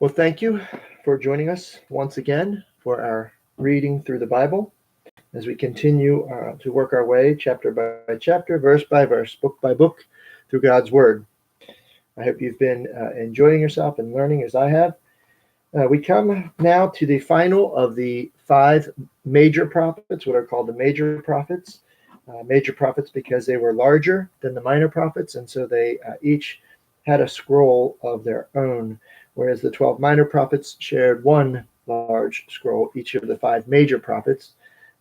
Well, thank you for joining us once again for our reading through the Bible as we continue to work our way chapter by chapter, verse by verse, book by book through God's Word. I hope you've been enjoying yourself and learning as I have. We come now to the final of the five major prophets, what are called the major prophets. Major prophets because they were larger than the minor prophets, and so they each had a scroll of their own, whereas the 12 minor prophets shared one large scroll. Each of the five major prophets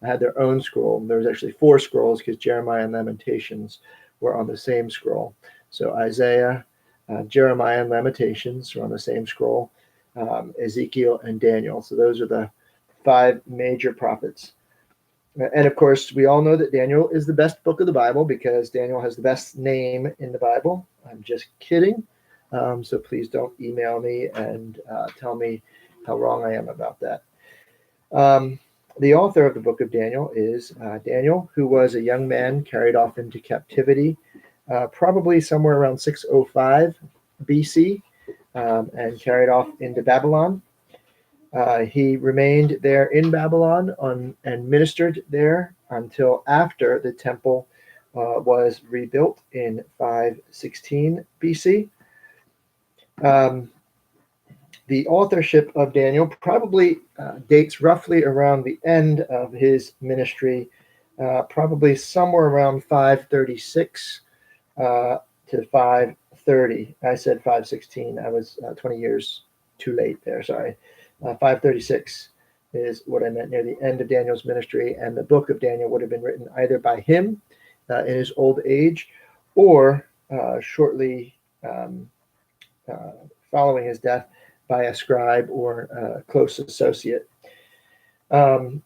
had their own scroll. There was actually four scrolls because Jeremiah and Lamentations were on the same scroll. So Isaiah, Jeremiah, and Lamentations were on the same scroll, Ezekiel and Daniel. So those are the five major prophets. And of course, we all know that Daniel is the best book of the Bible because Daniel has the best name in the Bible. I'm just kidding. So please don't email me and tell me how wrong I am about that. The author of the book of Daniel is Daniel, who was a young man carried off into captivity, probably somewhere around 605 BC, and carried off into Babylon. He remained there in Babylon and ministered there until after the temple was rebuilt in 516 BC. The authorship of Daniel probably dates roughly around the end of his ministry, probably somewhere around 536 to 530. I said 516. I was 20 years too late there, sorry. 536 is what I meant, near the end of Daniel's ministry, and the book of Daniel would have been written either by him in his old age or shortly following his death by a scribe or a close associate. The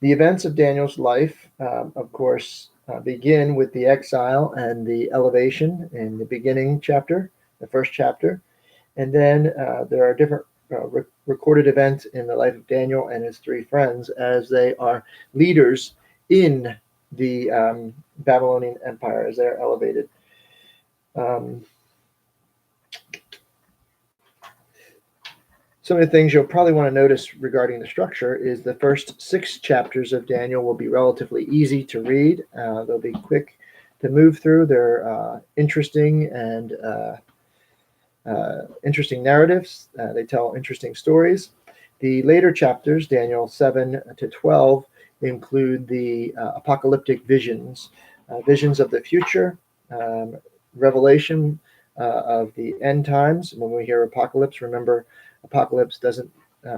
events of Daniel's life, of course, begin with the exile and the elevation in the beginning chapter, the first chapter. And then there are different recorded events in the life of Daniel and his three friends as they are leaders in the Babylonian Empire as they're elevated. Some of the things you'll probably want to notice regarding the structure is the first 6 chapters of Daniel will be relatively easy to read. They'll be quick to move through. They're interesting and interesting narratives. They tell interesting stories. The later chapters, Daniel 7 to 12, include the apocalyptic visions, visions of the future, revelation of the end times. When we hear apocalypse, remember, apocalypse doesn't,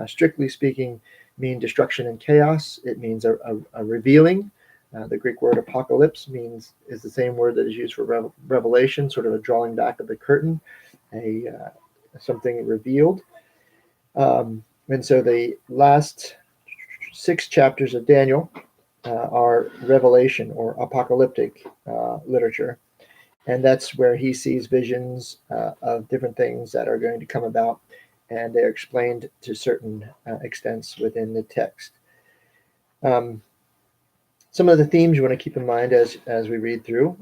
strictly speaking, mean destruction and chaos. It means a revealing. The Greek word apocalypse is the same word that is used for revelation, sort of a drawing back of the curtain, something revealed. And so the last 6 chapters of Daniel are revelation or apocalyptic literature. And that's where he sees visions of different things that are going to come about, and they're explained to certain extents within the text. Some of the themes you want to keep in mind as we read through.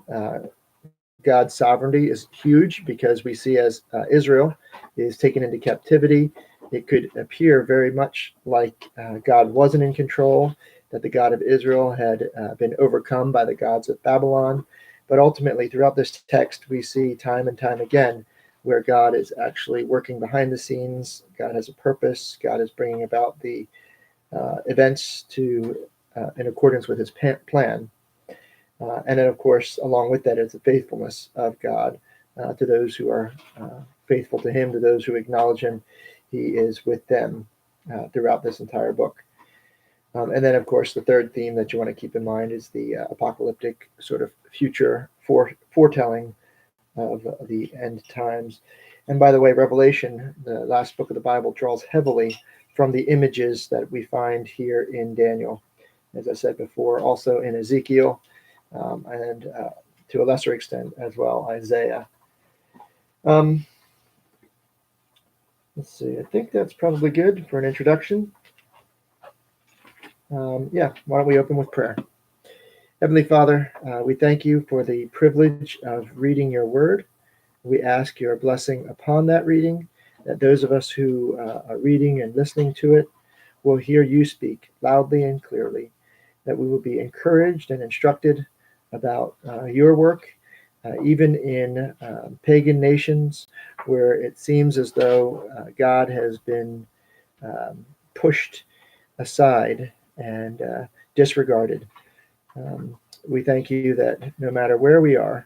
God's sovereignty is huge because we see as Israel is taken into captivity, it could appear very much like God wasn't in control, that the God of Israel had been overcome by the gods of Babylon. But ultimately, throughout this text, we see time and time again where God is actually working behind the scenes. God has a purpose. God is bringing about the events to in accordance with his plan. And then, of course, along with that is the faithfulness of God to those who are faithful to him, to those who acknowledge him. He is with them throughout this entire book. And then, of course, the third theme that you want to keep in mind is the apocalyptic sort of future foretelling of the end times. And by the way, Revelation, the last book of the Bible, draws heavily from the images that we find here in Daniel. As I said before, also in Ezekiel, and to a lesser extent as well, Isaiah. Let's see, I think that's probably good for an introduction. Why don't we open with prayer? Heavenly Father, we thank you for the privilege of reading your word. We ask your blessing upon that reading, that those of us who are reading and listening to it will hear you speak loudly and clearly, that we will be encouraged and instructed about your work, even in pagan nations where it seems as though God has been pushed aside and disregarded. Um, we thank you that no matter where we are,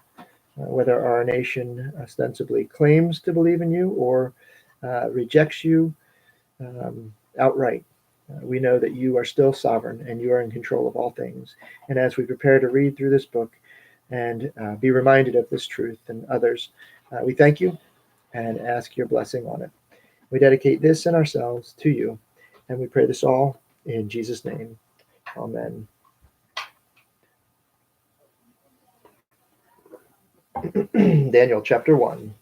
whether our nation ostensibly claims to believe in you or rejects you outright, we know that you are still sovereign and you are in control of all things. And as we prepare to read through this book and be reminded of this truth and others, we thank you and ask your blessing on it. We dedicate this and ourselves to you, and we pray this all in Jesus' name. Amen. Daniel chapter 1.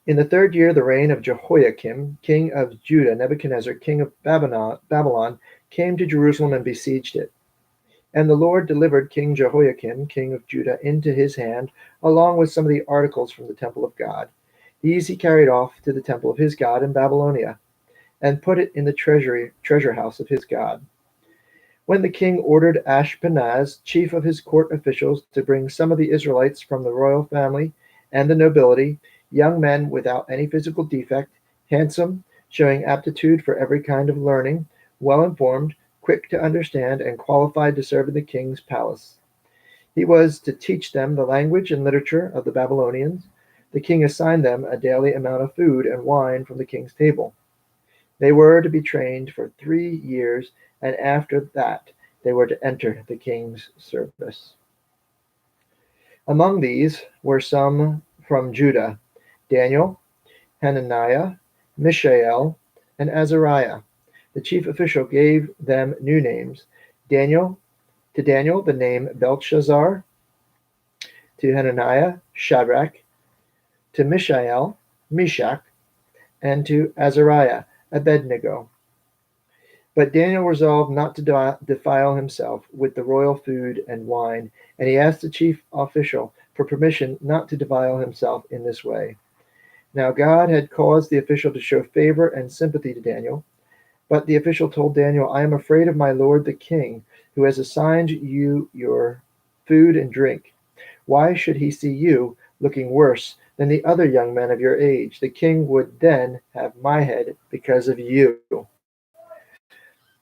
In the third year of the reign of Jehoiakim, king of Judah, Nebuchadnezzar, king of Babylon, came to Jerusalem and besieged it. And the Lord delivered King Jehoiakim, king of Judah, into his hand, along with some of the articles from the temple of God. These he carried off to the temple of his God in Babylonia, and put it in the treasure house of his God. When the king ordered Ashpenaz, chief of his court officials, to bring some of the Israelites from the royal family and the nobility, young men without any physical defect, handsome, showing aptitude for every kind of learning, well informed, quick to understand, and qualified to serve in the king's palace. He was to teach them the language and literature of the Babylonians. The king assigned them a daily amount of food and wine from the king's table. They were to be trained for 3 years, and after that they were to enter the king's service. Among these were some from Judah: Daniel, Hananiah, Mishael, and Azariah. The chief official gave them new names. To Daniel the name Belshazzar, to Hananiah Shadrach, to Mishael Meshach, and to Azariah Abednego. But Daniel resolved not to defile himself with the royal food and wine, and he asked the chief official for permission not to defile himself in this way. Now God had caused the official to show favor and sympathy to Daniel, but the official told Daniel, "I am afraid of my lord the king, who has assigned you your food and drink. Why should he see you looking worse than the other young men of your age? The king would then have my head because of you."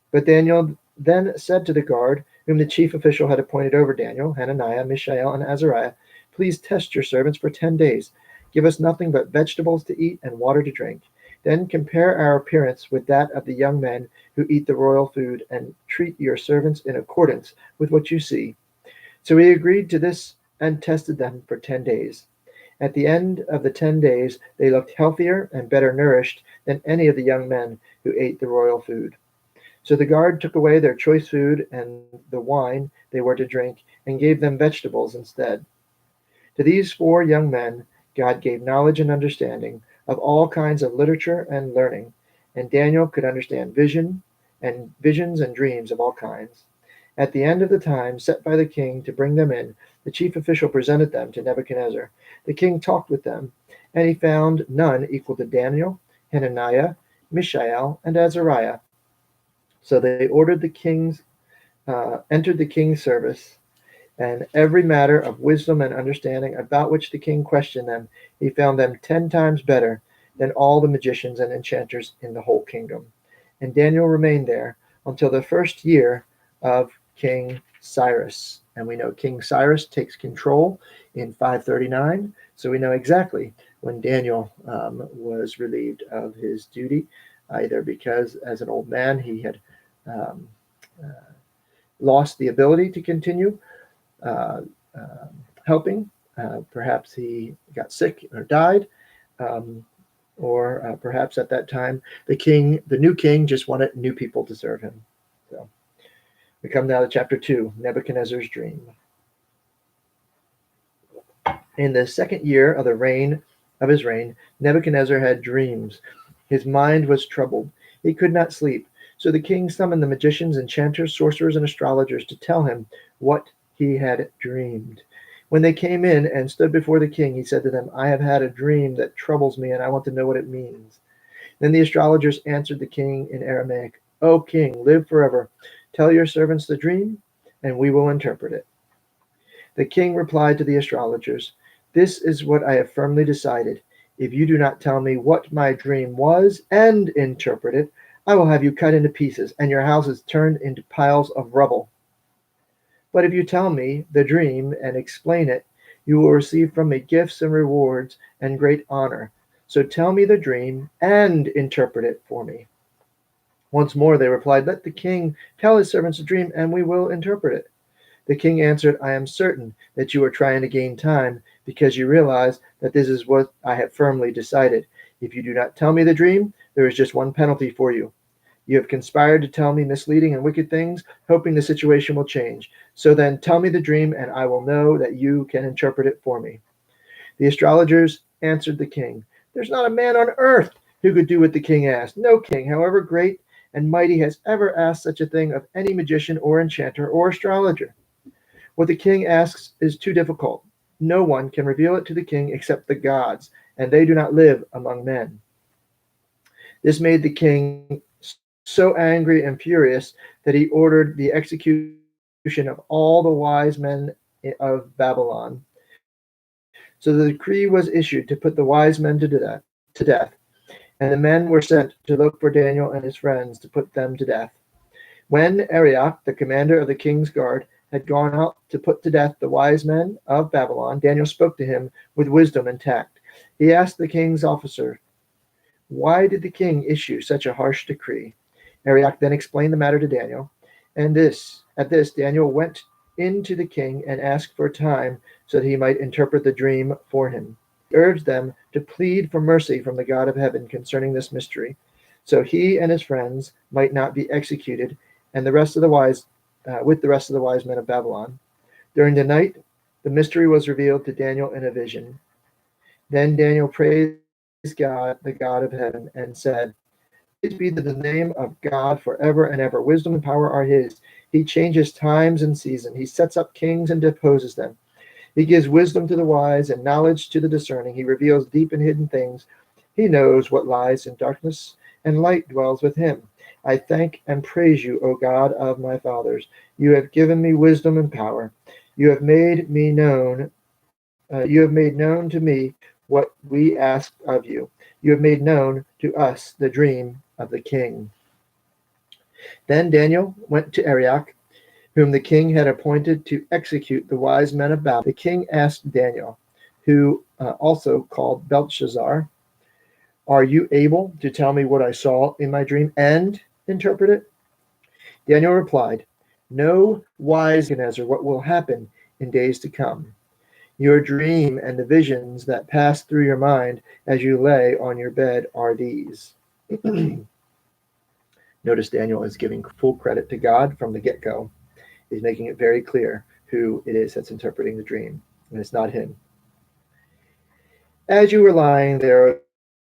But Daniel then said to the guard, whom the chief official had appointed over Daniel, Hananiah, Mishael, and Azariah, "Please test your servants for 10 days. Give us nothing but vegetables to eat and water to drink. Then compare our appearance with that of the young men who eat the royal food, and treat your servants in accordance with what you see." So he agreed to this and tested them for 10 days. At the end of the 10 days, they looked healthier and better nourished than any of the young men who ate the royal food. So the guard took away their choice food and the wine they were to drink, and gave them vegetables instead. To these 4 young men God gave knowledge and understanding of all kinds of literature and learning, and Daniel could understand visions and dreams of all kinds. At the end of the time set by the king to bring them in, the chief official presented them to Nebuchadnezzar. The king talked with them, and he found none equal to Daniel, Hananiah, Mishael, and Azariah. So they entered the king's service, and every matter of wisdom and understanding about which the king questioned them, he found them 10 times better than all the magicians and enchanters in the whole kingdom. And Daniel remained there until the first year of King Cyrus. And we know King Cyrus takes control in 539, so we know exactly when Daniel was relieved of his duty, either because as an old man he had um, lost the ability to continue uh, helping. Perhaps he got sick or died, or perhaps at that time the new king, just wanted new people to serve him. So we come now to chapter 2, Nebuchadnezzar's dream. In the second year of his reign, Nebuchadnezzar had dreams. His mind was troubled. He could not sleep. So the king summoned the magicians, enchanters, sorcerers, and astrologers to tell him what he had dreamed. When they came in and stood before the king, he said to them, I have had a dream that troubles me, and I want to know what it means. Then the astrologers answered the king in Aramaic, O king, live forever. Tell your servants the dream, and we will interpret it. The king replied to the astrologers, This is what I have firmly decided. If you do not tell me what my dream was and interpret it, I will have you cut into pieces, and your houses turned into piles of rubble. But if you tell me the dream and explain it, you will receive from me gifts and rewards and great honor. So tell me the dream and interpret it for me. Once more they replied, Let the king tell his servants the dream, and we will interpret it. The king answered, I am certain that you are trying to gain time, because you realize that this is what I have firmly decided. If you do not tell me the dream, there is just one penalty for you. You have conspired to tell me misleading and wicked things, hoping the situation will change. So then tell me the dream, and I will know that you can interpret it for me. The astrologers answered the king, There's not a man on earth who could do what the king asked. No king, however great and mighty, has ever asked such a thing of any magician or enchanter or astrologer. What the king asks is too difficult. No one can reveal it to the king except the gods, and they do not live among men. This made the king so angry and furious that he ordered the execution of all the wise men of Babylon. So the decree was issued to put the wise men to death, and the men were sent to look for Daniel and his friends to put them to death. When Arioch, the commander of the king's guard, had gone out to put to death the wise men of Babylon, Daniel spoke to him with wisdom and tact. He asked the king's officer, Why did the king issue such a harsh decree? Arioch then explained the matter to Daniel, and at this Daniel went in to the king and asked for time so that he might interpret the dream for him. He urged them to plead for mercy from the God of heaven concerning this mystery, so he and his friends might not be executed, and the rest of the wise men of Babylon. During the night, the mystery was revealed to Daniel in a vision. Then Daniel praised God, the God of heaven, and said, Praise be to the name of God forever and ever. Wisdom and power are his. He changes times and seasons. He sets up kings and deposes them. He gives wisdom to the wise and knowledge to the discerning. He reveals deep and hidden things. He knows what lies in darkness, and light dwells with him. I thank and praise you, O God of my fathers. You have given me wisdom and power. You have made known to me what we asked of you. You have made known to us the dream of the king. Then Daniel went to Arioch, whom the king had appointed to execute the wise men of Babylon. The king asked Daniel, who also called Belshazzar, Are you able to tell me what I saw in my dream and interpret it? Daniel replied, No wise Nebuchadnezzar, what will happen in days to come. Your dream and the visions that pass through your mind as you lay on your bed are these. Notice Daniel is giving full credit to God from the get-go. He's making it very clear who it is that's interpreting the dream, and it's not him. As you were lying there,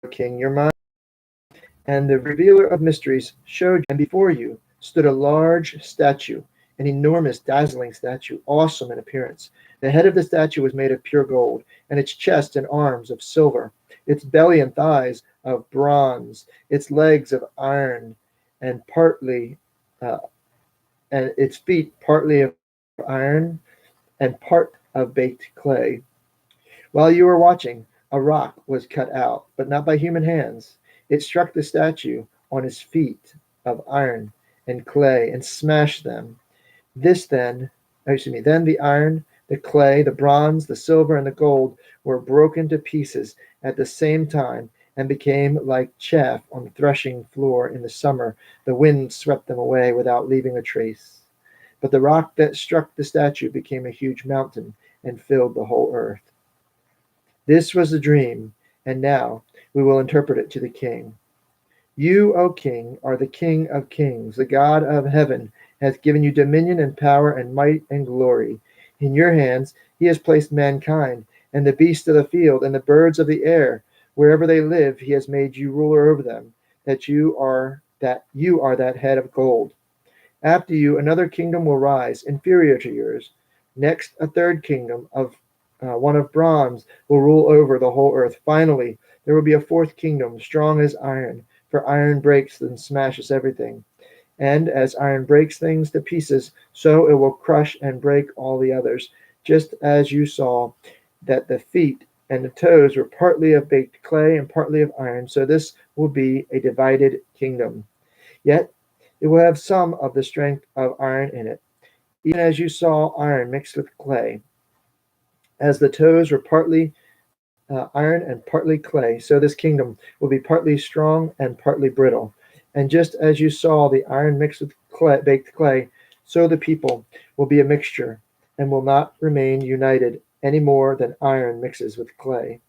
O king, your mind and the revealer of mysteries showed you, and before you stood a large statue, an enormous, dazzling statue, awesome in appearance. The head of the statue was made of pure gold, and its chest and arms of silver, its belly and thighs of bronze, its legs of iron, and its feet partly of iron and part of baked clay. While you were watching, a rock was cut out, but not by human hands. It struck the statue on his feet of iron and clay and smashed them. Then the iron, the clay, the bronze, the silver, and the gold were broken to pieces at the same time and became like chaff on the threshing floor in the summer. The wind swept them away without leaving a trace. But the rock that struck the statue became a huge mountain and filled the whole earth. This was the dream, and now we will interpret it to the king. You, O king, are the King of kings. The God of heaven hath given you dominion and power and might and glory. In your hands he has placed mankind, and the beasts of the field, and the birds of the air. Wherever they live, he has made you ruler over them, that you are that head of gold. After you, another kingdom will rise, inferior to yours. Next, a third kingdom of one of bronze, will rule over the whole earth. Finally, there will be a fourth kingdom, strong as iron, for iron breaks and smashes everything. And as iron breaks things to pieces, so it will crush and break all the others, just as you saw that the feet and the toes were partly of baked clay and partly of iron, so this will be a divided kingdom. Yet it will have some of the strength of iron in it, even as you saw iron mixed with clay. As the toes were partly iron and partly clay, so this kingdom will be partly strong and partly brittle. And just as you saw the iron mixed with baked clay, so the people will be a mixture and will not remain united any more than iron mixes with clay.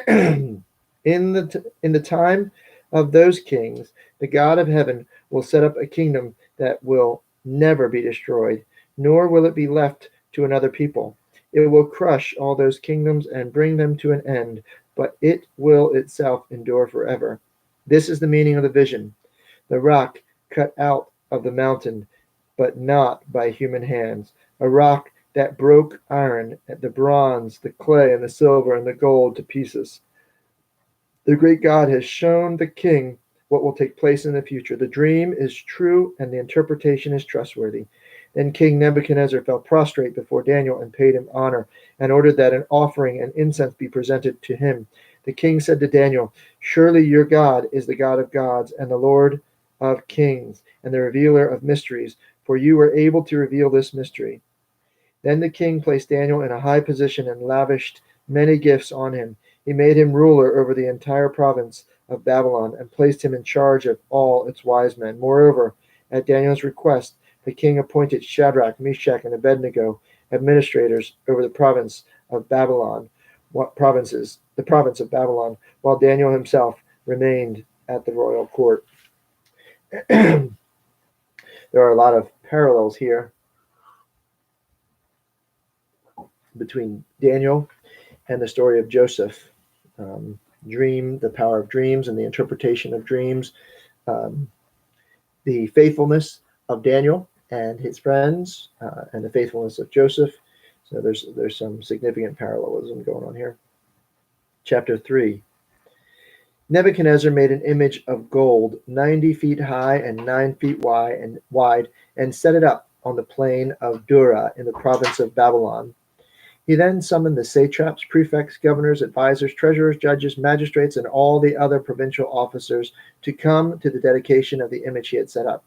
In the time of those kings, the God of heaven will set up a kingdom that will never be destroyed, nor will it be left to another people. It will crush all those kingdoms and bring them to an end, but it will itself endure forever. This is the meaning of the vision. The rock cut out of the mountain, but not by human hands. A rock that broke iron, the bronze, the clay, and the silver, and the gold to pieces. The great God has shown the king what will take place in the future. The dream is true and the interpretation is trustworthy. Then King Nebuchadnezzar fell prostrate before Daniel and paid him honor, and ordered that an offering and incense be presented to him. The king said to Daniel, "Surely your God is the God of gods and the Lord of kings and the revealer of mysteries, for you were able to reveal this mystery." Then the king placed Daniel in a high position and lavished many gifts on him. He made him ruler over the entire province of Babylon and placed him in charge of all its wise men. Moreover, at Daniel's request, the king appointed Shadrach, Meshach, and Abednego administrators over the province of Babylon, the province of Babylon, while Daniel himself remained at the royal court. There are a lot of parallels here between Daniel and the story of Joseph. The power of dreams and the interpretation of dreams, the faithfulness of Daniel and his friends, and the faithfulness of Joseph. So there's some significant parallelism going on here. Chapter 3. Nebuchadnezzar made an image of gold 90 feet high and 9 feet wide, and set it up on the plain of Dura in the province of Babylon. He then summoned the satraps, prefects, governors, advisors, treasurers, judges, magistrates, and all the other provincial officers to come to the dedication of the image he had set up.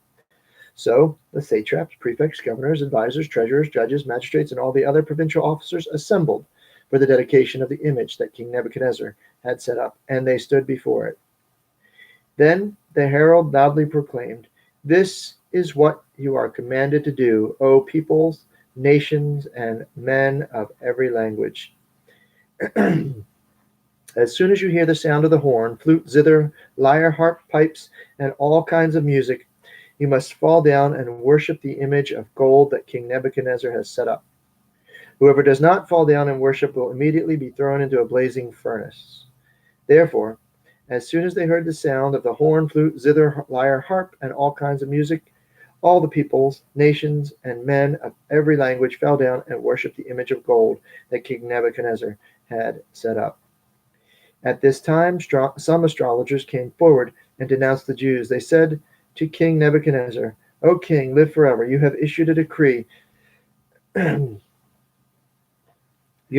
So the satraps, prefects, governors, advisors, treasurers, judges, magistrates, and all the other provincial officers assembled for the dedication of the image that King Nebuchadnezzar had set up, and they stood before it. Then the herald loudly proclaimed, "This is what you are commanded to do, O peoples, nations, and men of every language. As soon as you hear the sound of the horn, flute, zither, lyre, harp, pipes, and all kinds of music, you must fall down and worship the image of gold that King Nebuchadnezzar has set up. Whoever does not fall down and worship will immediately be thrown into a blazing furnace." Therefore, as soon as they heard the sound of the horn, flute, zither, lyre, harp, and all kinds of music, all the peoples, nations, and men of every language fell down and worshipped the image of gold that King Nebuchadnezzar had set up. At this time, some astrologers came forward and denounced the Jews. They said to King Nebuchadnezzar, "O king, live forever. You have issued a decree. You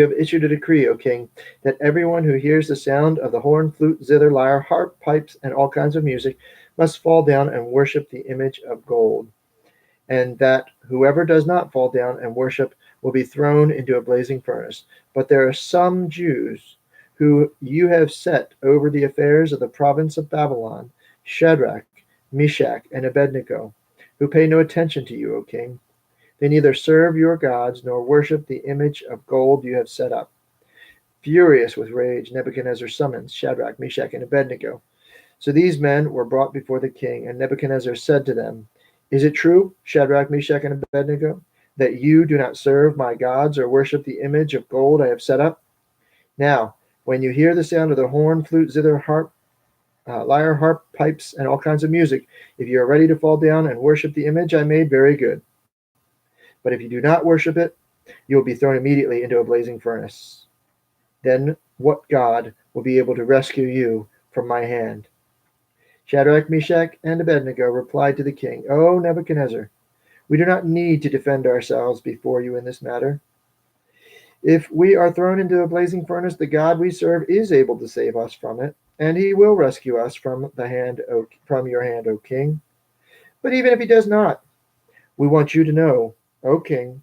have issued a decree, O king, that everyone who hears the sound of the horn, flute, zither, lyre, harp, pipes, and all kinds of music must fall down and worship the image of gold, and that whoever does not fall down and worship will be thrown into a blazing furnace. But there are some Jews who you have set over the affairs of the province of Babylon, Shadrach, Meshach, and Abednego, who pay no attention to you, O king. They neither serve your gods nor worship the image of gold you have set up." Furious with rage, Nebuchadnezzar summoned Shadrach, Meshach, and Abednego. So these men were brought before the king, and Nebuchadnezzar said to them, "Is it true, Shadrach, Meshach, and Abednego, that you do not serve my gods or worship the image of gold I have set up? Now, when you hear the sound of the horn, flute, zither, harp, lyre, harp, pipes, and all kinds of music, if you are ready to fall down and worship the image I made, very good. But if you do not worship it, You will be thrown immediately into a blazing furnace. Then what God will be able to rescue you from my hand?" Shadrach, Meshach, and Abednego replied to the king, "O Nebuchadnezzar, we do not need to defend ourselves before you in this matter. If we are thrown into a blazing furnace, the God we serve is able to save us from it, and he will rescue us from your hand, O king. But even if he does not, we want you to know, O king,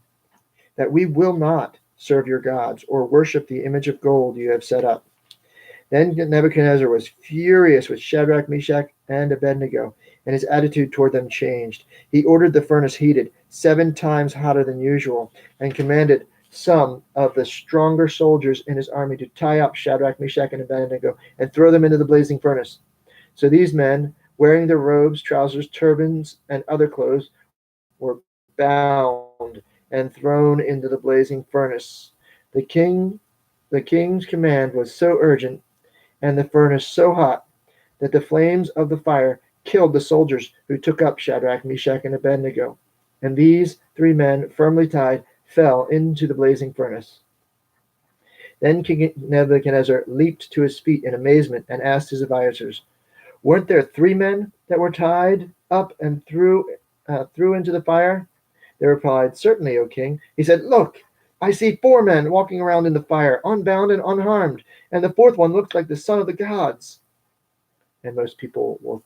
that we will not serve your gods or worship the image of gold you have set up." Then Nebuchadnezzar was furious with Shadrach, Meshach, and Abednego, and his attitude toward them changed. He ordered the furnace heated 7 times hotter than usual, and commanded some of the stronger soldiers in his army to tie up Shadrach, Meshach, and Abednego and throw them into the blazing furnace. So these men, wearing their robes, trousers, turbans, and other clothes, were bound and thrown into the blazing furnace. The king's command was so urgent and the furnace so hot that the flames of the fire killed the soldiers who took up Shadrach, Meshach, and Abednego. And these 3 men, firmly tied, fell into the blazing furnace. Then King Nebuchadnezzar leaped to his feet in amazement and asked his advisors, "Weren't there 3 men that were tied up and threw into the fire?" They replied, "Certainly, O king." He said, "Look, I see 4 men walking around in the fire, unbound and unharmed, and the 4th one looks like the son of the gods." And most people will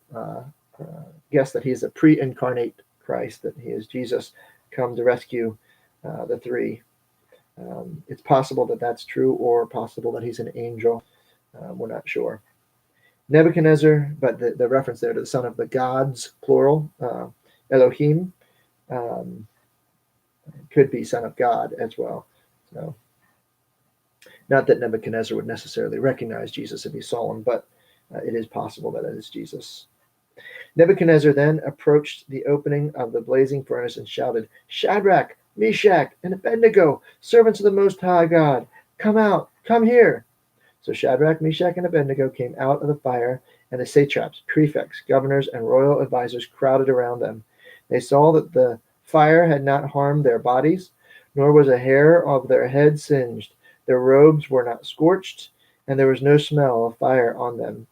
guess that he is a pre-incarnate Christ, that he is Jesus come to rescue the 3. It's possible that that's true, or possible that he's an angel. We're not sure. Nebuchadnezzar, but the reference there to the son of the gods, plural, Elohim, could be son of God as well. So, not that Nebuchadnezzar would necessarily recognize Jesus if he saw him, but it is possible that it is Jesus. Nebuchadnezzar then approached the opening of the blazing furnace and shouted, "Shadrach, Meshach, and Abednego, servants of the Most High God, come out, come here." So Shadrach, Meshach, and Abednego came out of the fire, and the satraps, prefects, governors, and royal advisers crowded around them. They saw that the fire had not harmed their bodies, nor was a hair of their head singed. Their robes were not scorched, and there was no smell of fire on them.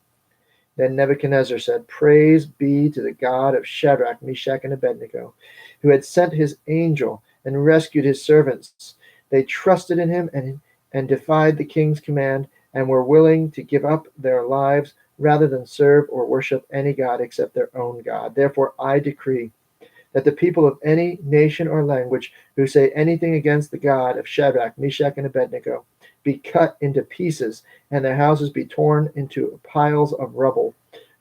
Then Nebuchadnezzar said, "Praise be to the God of Shadrach, Meshach, and Abednego, who had sent his angel and rescued his servants. They trusted in him and defied the king's command, and were willing to give up their lives rather than serve or worship any god except their own God. Therefore I decree that the people of any nation or language who say anything against the God of Shadrach, Meshach, and Abednego be cut into pieces, and their houses be torn into piles of rubble.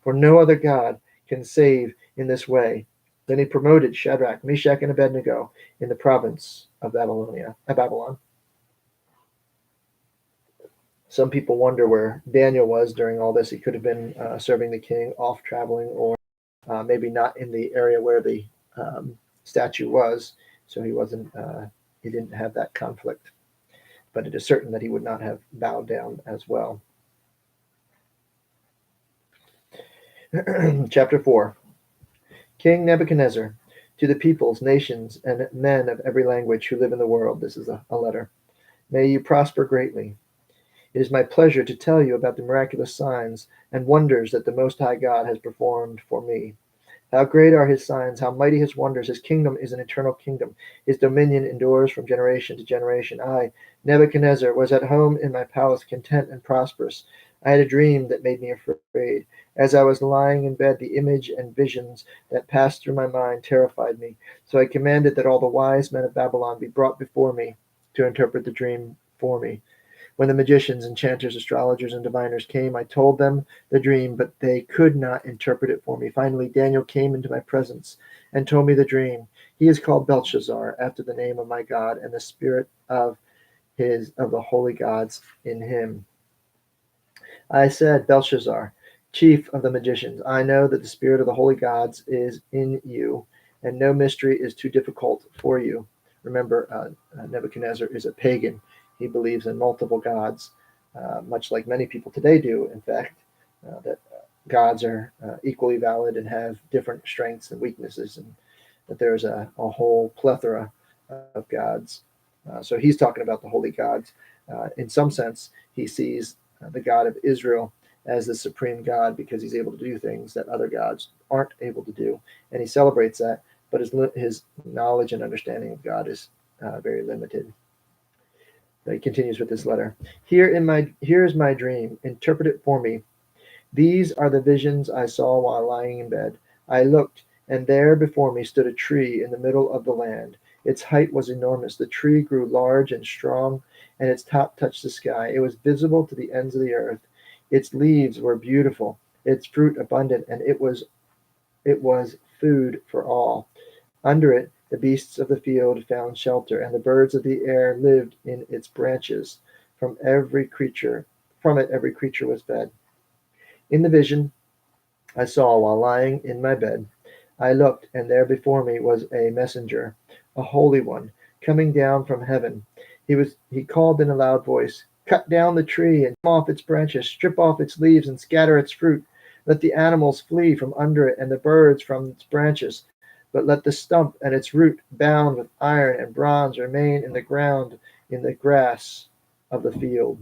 For no other God can save in this way." Then he promoted Shadrach, Meshach, and Abednego in the province of Babylon. Some people wonder where Daniel was during all this. He could have been serving the king, off traveling, or maybe not in the area where the statue was, so he wasn't. He didn't have that conflict. But it is certain that he would not have bowed down as well. Chapter 4. King Nebuchadnezzar, to the peoples, nations, and men of every language who live in the world. This is a letter. May you prosper greatly. It is my pleasure to tell you about the miraculous signs and wonders that the Most High God has performed for me. How great are his signs, how mighty his wonders. His kingdom is an eternal kingdom. His dominion endures from generation to generation. I, Nebuchadnezzar, was at home in my palace, content and prosperous. I had a dream that made me afraid. As I was lying in bed, the image and visions that passed through my mind terrified me. So I commanded that all the wise men of Babylon be brought before me to interpret the dream for me. When the magicians, enchanters, astrologers, and diviners came, I told them the dream, but they could not interpret it for me. Finally, Daniel came into my presence and told me the dream. He is called Belshazzar, after the name of my God, and the spirit of the holy gods in him. I said, "Belshazzar, chief of the magicians, I know that the spirit of the holy gods is in you, and no mystery is too difficult for you." Remember, Nebuchadnezzar is a pagan. He believes in multiple gods, much like many people today do, in fact, that gods are equally valid and have different strengths and weaknesses, and that there's a whole plethora of gods. So he's talking about the holy gods. In some sense, he sees the God of Israel as the supreme God because he's able to do things that other gods aren't able to do, and he celebrates that. But his knowledge and understanding of God is very limited. He continues with this letter. Here is my dream. Interpret it for me. These are the visions I saw while lying in bed. I looked, and there before me stood a tree in the middle of the land. Its height was enormous. The tree grew large and strong, and its top touched the sky. It was visible to the ends of the earth. Its leaves were beautiful, its fruit abundant, and it was food for all. Under it, the beasts of the field found shelter, and the birds of the air lived in its branches. From it every creature was fed. In the vision I saw while lying in my bed, I looked, and there before me was a messenger, a holy one, coming down from heaven. He called in a loud voice, "Cut down the tree and trim off its branches, strip off its leaves and scatter its fruit. Let the animals flee from under it and the birds from its branches. But let the stump and its root, bound with iron and bronze, remain in the ground in the grass of the field.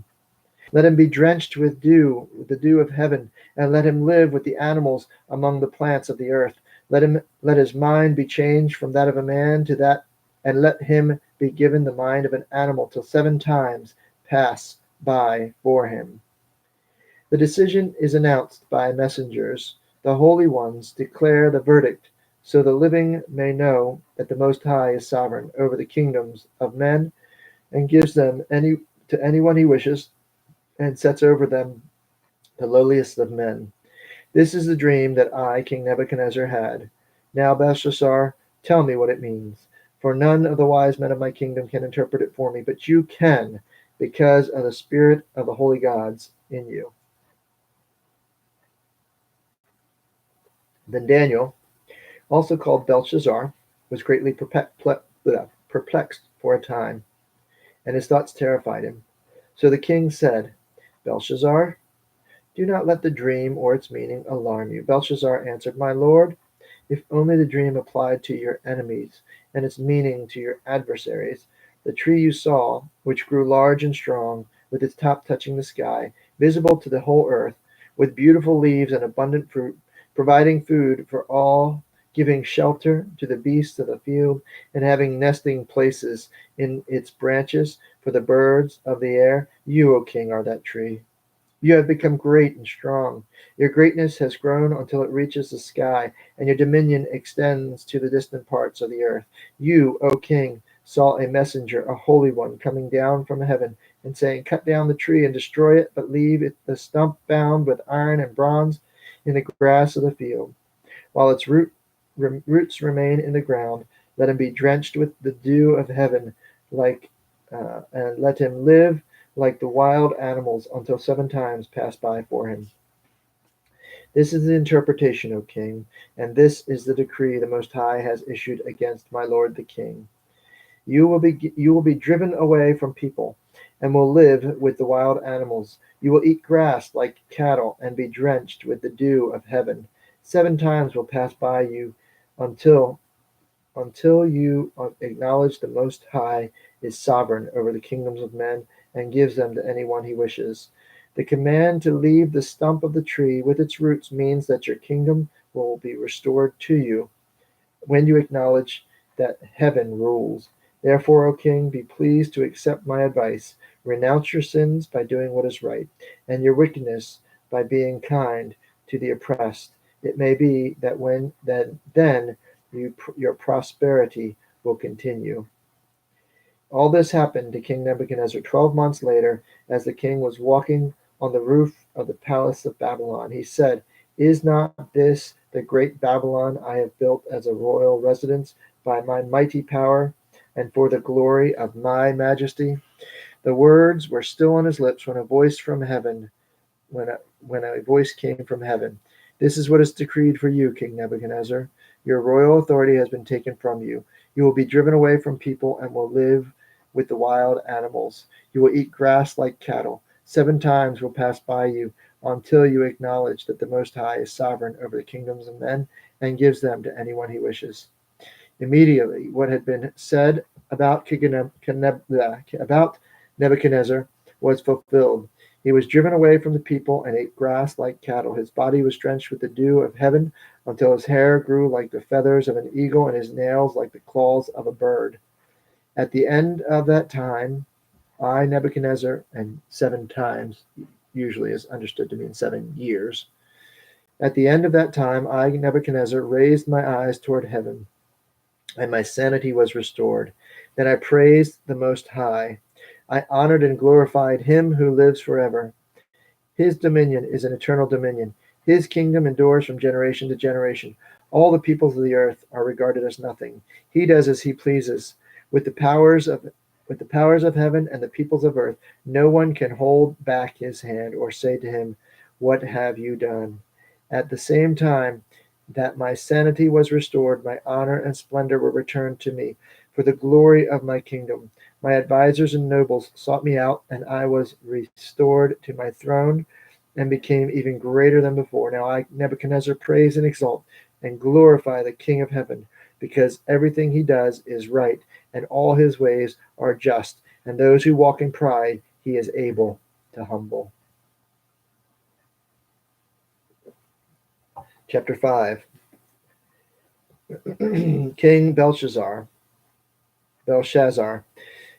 Let him be drenched with the dew of heaven, and let him live with the animals among the plants of the earth. Let his mind be changed from that of a man to that, and let him be given the mind of an animal till 7 times pass by for him." The decision is announced by messengers. The holy ones declare the verdict, so the living may know that the Most High is sovereign over the kingdoms of men and gives them to anyone he wishes, and sets over them the lowliest of men. This is the dream that I, King Nebuchadnezzar, had. Now, Belshazzar, tell me what it means, for none of the wise men of my kingdom can interpret it for me, but you can, because of the spirit of the holy gods in you. Then Daniel, also called Belshazzar, was greatly perplexed for a time, and his thoughts terrified him. So the king said, "Belshazzar, do not let the dream or its meaning alarm you." Belshazzar answered, "My lord, if only the dream applied to your enemies, and its meaning to your adversaries. The tree you saw, which grew large and strong, with its top touching the sky, visible to the whole earth, with beautiful leaves and abundant fruit, providing food for all, giving shelter to the beasts of the field, and having nesting places in its branches for the birds of the air. You, O king, are that tree. You have become great and strong. Your greatness has grown until it reaches the sky, and your dominion extends to the distant parts of the earth. You, O king, saw a messenger, a holy one, coming down from heaven and saying, 'Cut down the tree and destroy it, but leave it the stump bound with iron and bronze in the grass of the field. While its roots remain in the ground, let him be drenched with the dew of heaven, and let him live like the wild animals until 7 times pass by for him.' This is the interpretation, O king, and this is the decree the Most High has issued against my lord the king. You will be driven away from people, and will live with the wild animals. You will eat grass like cattle, and be drenched with the dew of heaven. 7 times will pass by you until you acknowledge the Most High is sovereign over the kingdoms of men and gives them to anyone he wishes. The command to leave the stump of the tree with its roots means that your kingdom will be restored to you when you acknowledge that heaven rules. Therefore, O king, be pleased to accept my advice. Renounce your sins by doing what is right, and your wickedness by being kind to the oppressed. It may be that then your prosperity will continue." All this happened to King Nebuchadnezzar 12 months later, as the king was walking on the roof of the palace of Babylon. He said, "Is not this the great Babylon I have built as a royal residence by my mighty power and for the glory of my majesty?" The words were still on his lips when a voice came from heaven. "This is what is decreed for you, King Nebuchadnezzar. Your royal authority has been taken from you. You will be driven away from people and will live with the wild animals. You will eat grass like cattle. 7 times will pass by you until you acknowledge that the Most High is sovereign over the kingdoms of men and gives them to anyone he wishes. Immediately, what had been said about Nebuchadnezzar was fulfilled. He was driven away from the people and ate grass like cattle. His body was drenched with the dew of heaven until his hair grew like the feathers of an eagle and his nails like the claws of a bird. At the end of that time, I, Nebuchadnezzar, and 7 times usually is understood to mean 7 years. At the end of that time, I, Nebuchadnezzar, raised my eyes toward heaven, and my sanity was restored. Then I praised the Most High. I honored and glorified him who lives forever. His dominion is an eternal dominion. His kingdom endures from generation to generation. All the peoples of the earth are regarded as nothing. He does as he pleases. With the powers of heaven and the peoples of earth, no one can hold back his hand or say to him, "What have you done?" At the same time that my sanity was restored, my honor and splendor were returned to me for the glory of my kingdom. My advisors and nobles sought me out, and I was restored to my throne and became even greater than before. Now I, Nebuchadnezzar, praise and exalt and glorify the King of heaven, because everything he does is right, and all his ways are just, and those who walk in pride he is able to humble. Chapter 5. King Belshazzar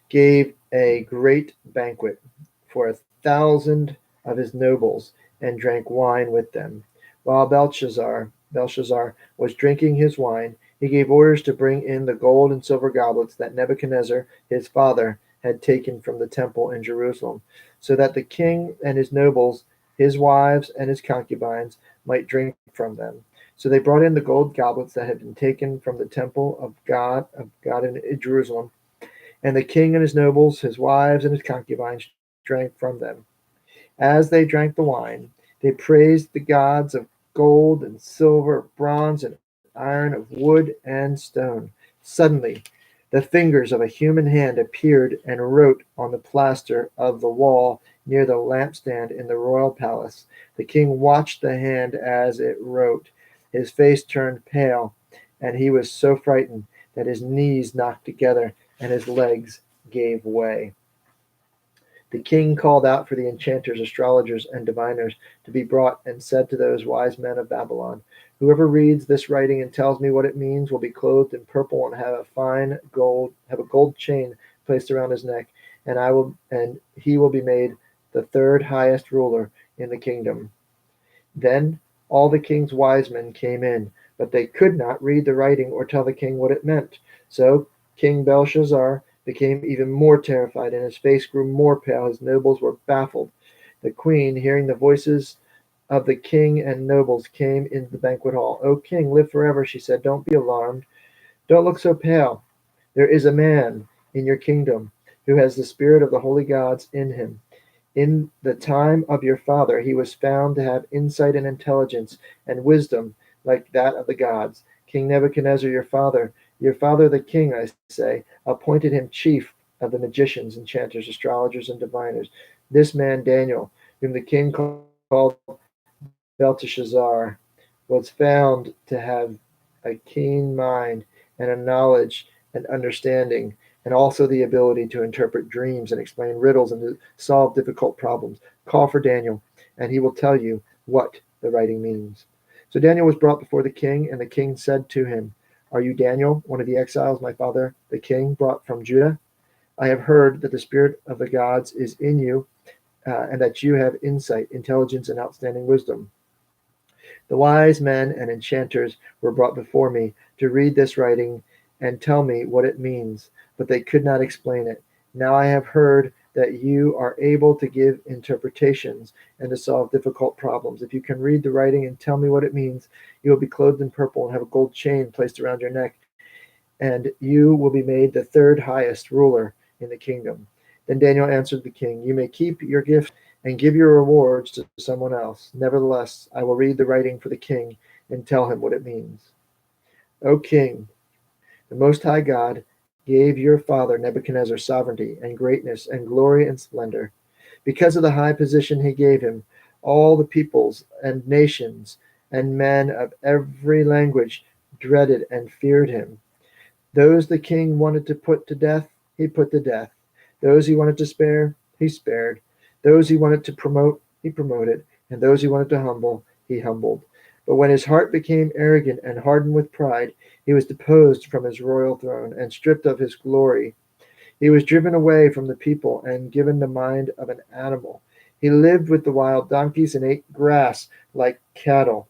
gave a great banquet for 1,000 of his nobles and drank wine with them. While Belshazzar was drinking his wine, he gave orders to bring in the gold and silver goblets that Nebuchadnezzar, his father, had taken from the temple in Jerusalem, so that the king and his nobles, his wives, and his concubines might drink from them. So they brought in the gold goblets that had been taken from the temple of God in Jerusalem, and the king and his nobles, his wives, and his concubines drank from them. As they drank the wine, they praised the gods of gold and silver, bronze and iron, of wood and stone. Suddenly, the fingers of a human hand appeared and wrote on the plaster of the wall near the lampstand in the royal palace. The king watched the hand as it wrote. His face turned pale, and he was so frightened that his knees knocked together and his legs gave way. The king called out for the enchanters, astrologers, and diviners to be brought, and said to those wise men of Babylon, "Whoever reads this writing and tells me what it means will be clothed in purple and have a gold chain placed around his neck, and he will be made the third highest ruler in the kingdom." Then all the king's wise men came in, but they could not read the writing or tell the king what it meant. So King Belshazzar became even more terrified, and his face grew more pale. His nobles were baffled. The queen, hearing the voices of the king and nobles, came into the banquet hall. "O king, live forever," she said. "Don't be alarmed. Don't look so pale. There is a man in your kingdom who has the spirit of the holy gods in him. In the time of your father, he was found to have insight and intelligence and wisdom like that of the gods. King Nebuchadnezzar, your father the king, I say, appointed him chief of the magicians, enchanters, astrologers, and diviners. This man, Daniel, whom the king called Belteshazzar, was found to have a keen mind and a knowledge and understanding, and also the ability to interpret dreams and explain riddles and to solve difficult problems. Call for Daniel, and he will tell you what the writing means." So Daniel was brought before the king, and the king said to him, "Are you Daniel, one of the exiles my father, the king, brought from Judah? I have heard that the spirit of the gods is in you, and that you have insight, intelligence, and outstanding wisdom. The wise men and enchanters were brought before me to read this writing and tell me what it means, but they could not explain it. Now I have heard that you are able to give interpretations and to solve difficult problems. If you can read the writing and tell me what it means, you will be clothed in purple and have a gold chain placed around your neck, and you will be made the third highest ruler in the kingdom." Then Daniel answered the king, "You may keep your gift and give your rewards to someone else. Nevertheless, I will read the writing for the king and tell him what it means. O king, the Most High God gave your father Nebuchadnezzar sovereignty and greatness and glory and splendor. Because of the high position he gave him, all the peoples and nations and men of every language dreaded and feared him. Those the king wanted to put to death, he put to death. Those he wanted to spare, he spared. Those he wanted to promote, he promoted. And those he wanted to humble, he humbled. But when his heart became arrogant and hardened with pride, he was deposed from his royal throne and stripped of his glory. He was driven away from the people and given the mind of an animal. He lived with the wild donkeys and ate grass like cattle,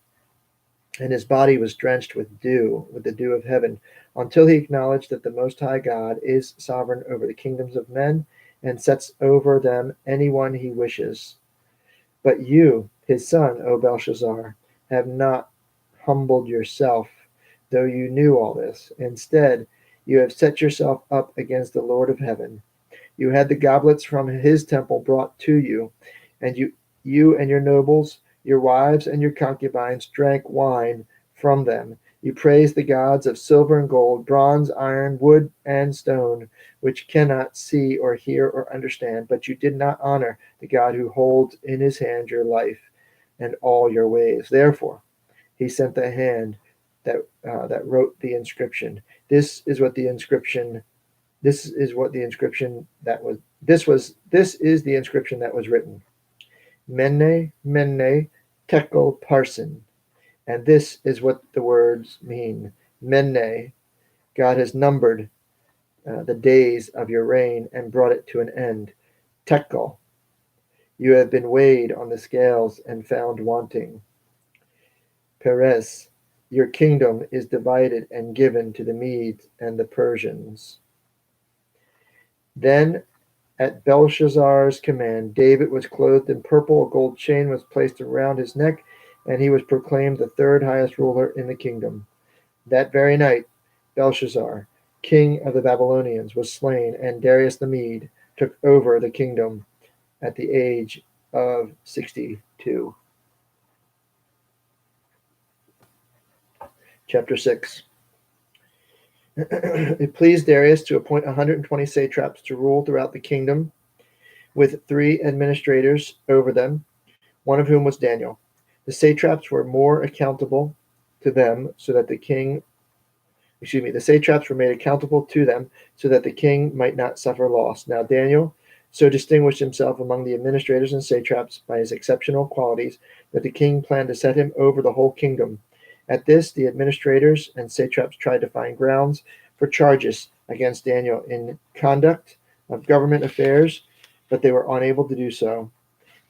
and his body was drenched with dew, with the dew of heaven, until he acknowledged that the Most High God is sovereign over the kingdoms of men and sets over them anyone he wishes. But you, his son, O Belshazzar, have not humbled yourself, though you knew all this. Instead, you have set yourself up against the Lord of heaven. You had the goblets from his temple brought to you, and you and your nobles, your wives and your concubines drank wine from them. You praised the gods of silver and gold, bronze, iron, wood, and stone, which cannot see or hear or understand, but you did not honor the God who holds in his hand your life and all your ways. Therefore, he sent the hand that wrote the inscription. This is what the inscription. This is what the inscription that was. This is the inscription that was written. Mene, Mene, Tekel, Parsin. And this is what the words mean. Mene, God has numbered the days of your reign and brought it to an end. Tekel, you have been weighed on the scales and found wanting. Peres, your kingdom is divided and given to the Medes and the Persians. Then, at Belshazzar's command, David was clothed in purple, a gold chain was placed around his neck, and he was proclaimed the third highest ruler in the kingdom. That very night, Belshazzar, king of the Babylonians, was slain, and Darius the Mede took over the kingdom at the age of 62. Chapter 6. It pleased Darius to appoint 120 satraps to rule throughout the kingdom, with 3 administrators over them, one of whom was Daniel. The satraps were more accountable to them, so that the king, the satraps were made accountable to them, so that the king might not suffer loss. Now Daniel so distinguished himself among the administrators and satraps by his exceptional qualities that the king planned to set him over the whole kingdom. At this, the administrators and satraps tried to find grounds for charges against Daniel in conduct of government affairs, but they were unable to do so.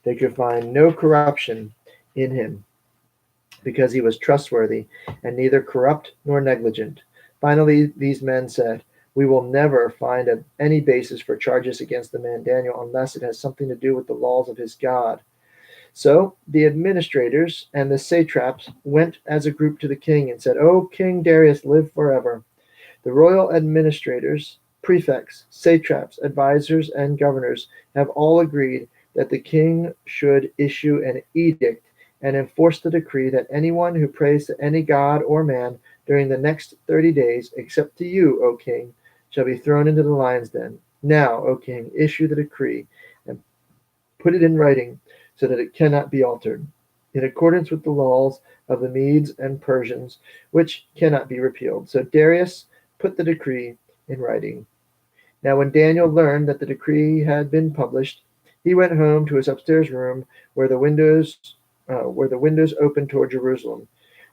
They could find no corruption in him, because he was trustworthy and neither corrupt nor negligent. Finally, these men said, "We will never find any basis for charges against the man Daniel unless it has something to do with the laws of his God." So the administrators and the satraps went as a group to the king and said, "O King Darius, live forever." The royal administrators, prefects, satraps, advisors, and governors have all agreed that the king should issue an edict and enforce the decree that anyone who prays to any god or man during the next 30 days, except to you, O king, shall be thrown into the lion's den. Now, O king, issue the decree and put it in writing so that it cannot be altered, in accordance with the laws of the Medes and Persians, which cannot be repealed. So Darius put the decree in writing. Now when Daniel learned that the decree had been published, he went home to his upstairs room where the windows opened toward Jerusalem.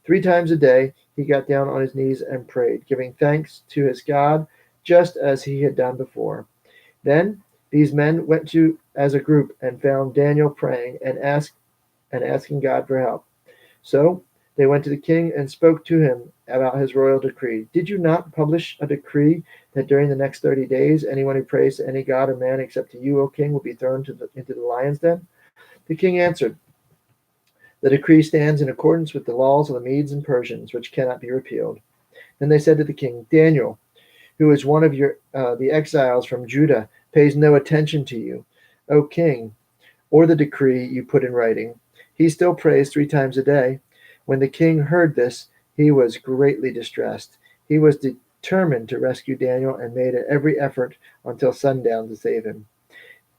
3 times a day he got down on his knees and prayed, giving thanks to his God, just as he had done before. Then these men went to as a group and found Daniel praying and asking God for help. So they went to the king and spoke to him about his royal decree. "Did you not publish a decree that during the next 30 days anyone who prays to any god or man except to you, O king, will be thrown into the lion's den?" The king answered, "The decree stands in accordance with the laws of the Medes and Persians, which cannot be repealed." Then they said to the king, "Daniel, who is one of the exiles from Judah, pays no attention to you, O king, or the decree you put in writing. He still prays 3 times a day." When the king heard this, he was greatly distressed. He was determined to rescue Daniel and made every effort until sundown to save him.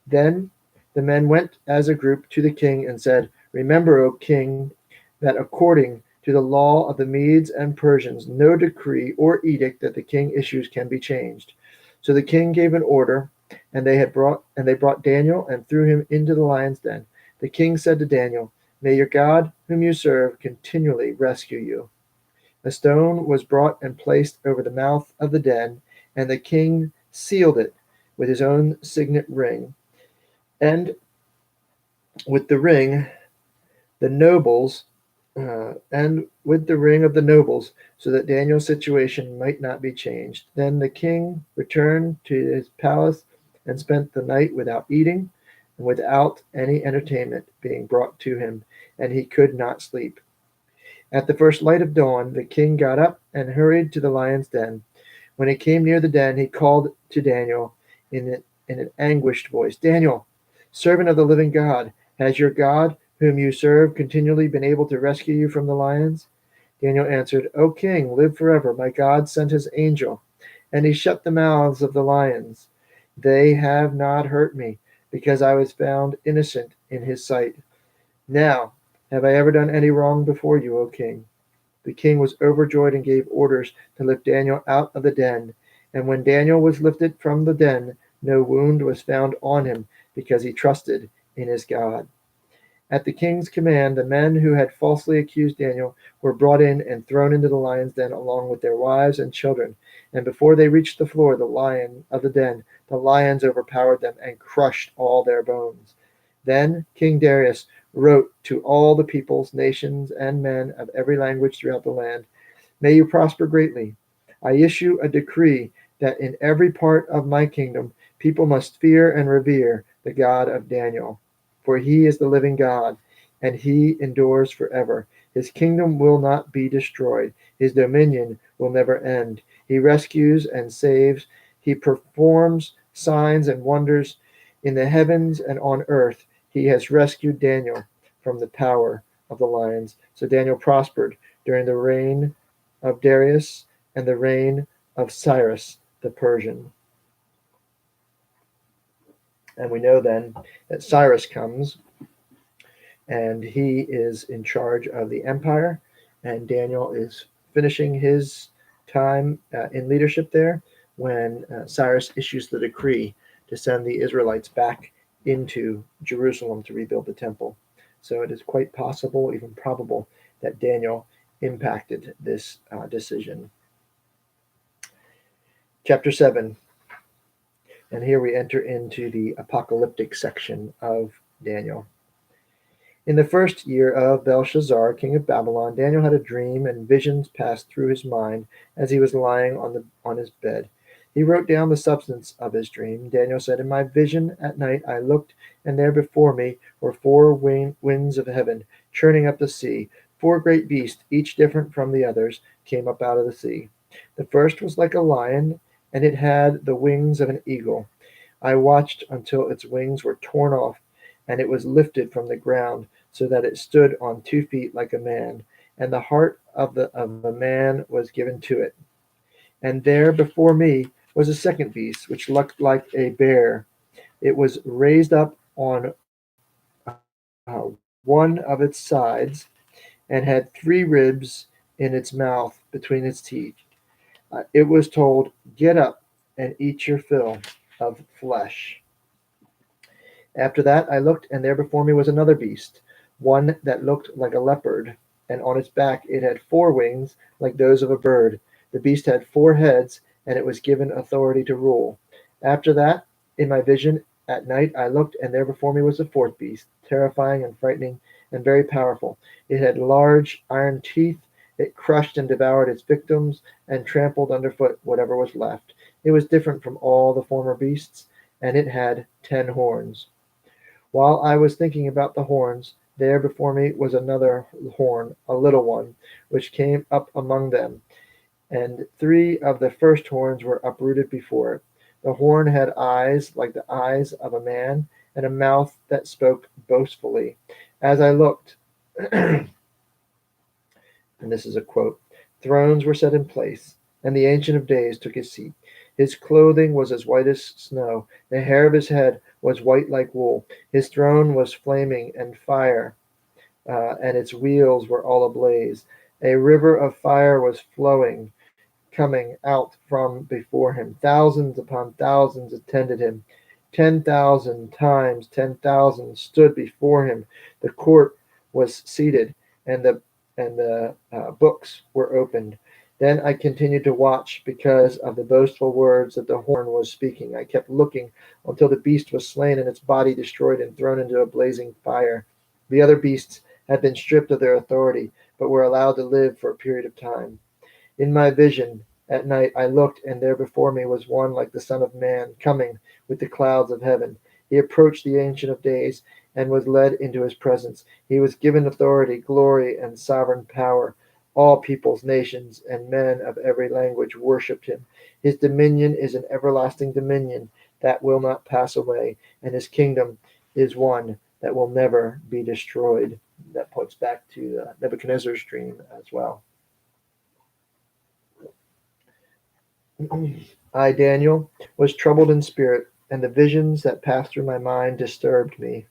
Then the men went as a group to the king and said, "Remember, O king, that according to to the law of the Medes and Persians, no decree or edict that the king issues can be changed. So the king gave an order, and they brought Daniel and threw him into the lion's den. The king said to Daniel, "May your God, whom you serve, continually rescue you." A stone was brought and placed over the mouth of the den, and the king sealed it with his own signet ring. And with the ring, the nobles, and with the ring of the nobles, so that Daniel's situation might not be changed. Then the king returned to his palace and spent the night without eating and without any entertainment being brought to him, and he could not sleep. At the first light of dawn, the king got up and hurried to the lion's den. When he came near the den, he called to Daniel in an anguished voice, "Daniel, servant of the living God, has your God, whom you serve, continually been able to rescue you from the lions?" Daniel answered, "O king, live forever. My God sent his angel, and he shut the mouths of the lions. They have not hurt me, because I was found innocent in his sight. Now, have I ever done any wrong before you, O king?" The king was overjoyed and gave orders to lift Daniel out of the den. And when Daniel was lifted from the den, no wound was found on him, because he trusted in his God. At the king's command, the men who had falsely accused Daniel were brought in and thrown into the lion's den along with their wives and children. And before they reached the floor of the den, the lions overpowered them and crushed all their bones. Then King Darius wrote to all the peoples, nations, and men of every language throughout the land, "May you prosper greatly. I issue a decree that in every part of my kingdom people must fear and revere the God of Daniel. For he is the living God, and he endures forever. His kingdom will not be destroyed. His dominion will never end. He rescues and saves. He performs signs and wonders in the heavens and on earth. He has rescued Daniel from the power of the lions." So Daniel prospered during the reign of Darius and the reign of Cyrus the Persian. And we know then that Cyrus comes, and he is in charge of the empire, and Daniel is finishing his time in leadership there when Cyrus issues the decree to send the Israelites back into Jerusalem to rebuild the temple. So it is quite possible, even probable, that Daniel impacted this decision. Chapter 7. And here we enter into the apocalyptic section of Daniel. In the first year of Belshazzar, king of Babylon, Daniel had a dream, and visions passed through his mind as he was lying on his bed. He wrote down the substance of his dream. Daniel said, "In my vision at night I looked, and there before me were four winds of heaven, churning up the sea. Four great beasts, each different from the others, came up out of the sea. The first was like a lion, and it had the wings of an eagle. I watched until its wings were torn off, and it was lifted from the ground, so that it stood on 2 feet like a man, and the heart of a man was given to it. And there before me was a second beast, which looked like a bear. It was raised up on one of its sides, and had 3 ribs in its mouth between its teeth. It was told, 'Get up and eat your fill of flesh.' After that I looked, and there before me was another beast, one that looked like a leopard, and on its back it had 4 wings like those of a bird. The beast had 4 heads, and it was given authority to rule. After that, in my vision at night I looked, and there before me was a 4th beast, terrifying and frightening and very powerful. It had large iron teeth. It crushed and devoured its victims and trampled underfoot whatever was left. It was different from all the former beasts, and it had 10 horns. While I was thinking about the horns, there before me was another horn, a little one, which came up among them, and 3 of the first horns were uprooted before it. The horn had eyes like the eyes of a man, and a mouth that spoke boastfully. As I looked, and this is a quote, "Thrones were set in place, and the Ancient of Days took his seat. His clothing was as white as snow. The hair of his head was white like wool. His throne was flaming and fire, and its wheels were all ablaze. A river of fire was flowing, coming out from before him. Thousands upon thousands attended him. 10,000 times 10,000 stood before him. The court was seated, and the books were opened. Then I continued to watch because of the boastful words that the horn was speaking. I kept looking until the beast was slain and its body destroyed and thrown into a blazing fire. The other beasts had been stripped of their authority, but were allowed to live for a period of time. In my vision at night I looked, and there before me was one like the Son of Man, coming with the clouds of heaven. He approached the Ancient of Days and was led into his presence. He was given authority, glory, and sovereign power. All peoples, nations, and men of every language worshipped him. His dominion is an everlasting dominion that will not pass away, and his kingdom is one that will never be destroyed. That points back to Nebuchadnezzar's dream as well. I, Daniel, was troubled in spirit, and the visions that passed through my mind disturbed me.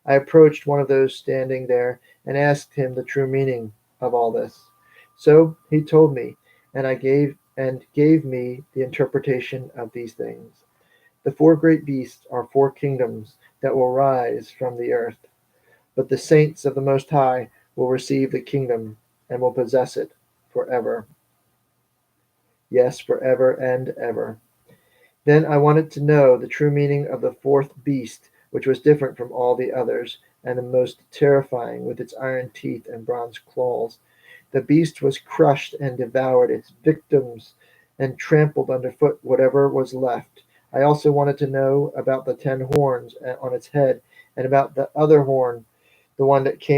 I approached one of those standing there and asked him the true meaning of all this. So he told me, and gave me the interpretation of these things. The four great beasts are four kingdoms that will rise from the earth, but the saints of the Most High will receive the kingdom and will possess it forever. Yes, forever and ever. Then I wanted to know the true meaning of the fourth beast, which was different from all the others, and the most terrifying, with its iron teeth and bronze claws. The beast was crushed and devoured its victims and trampled underfoot whatever was left. I also wanted to know about the 10 horns on its head, and about the other horn, the one that came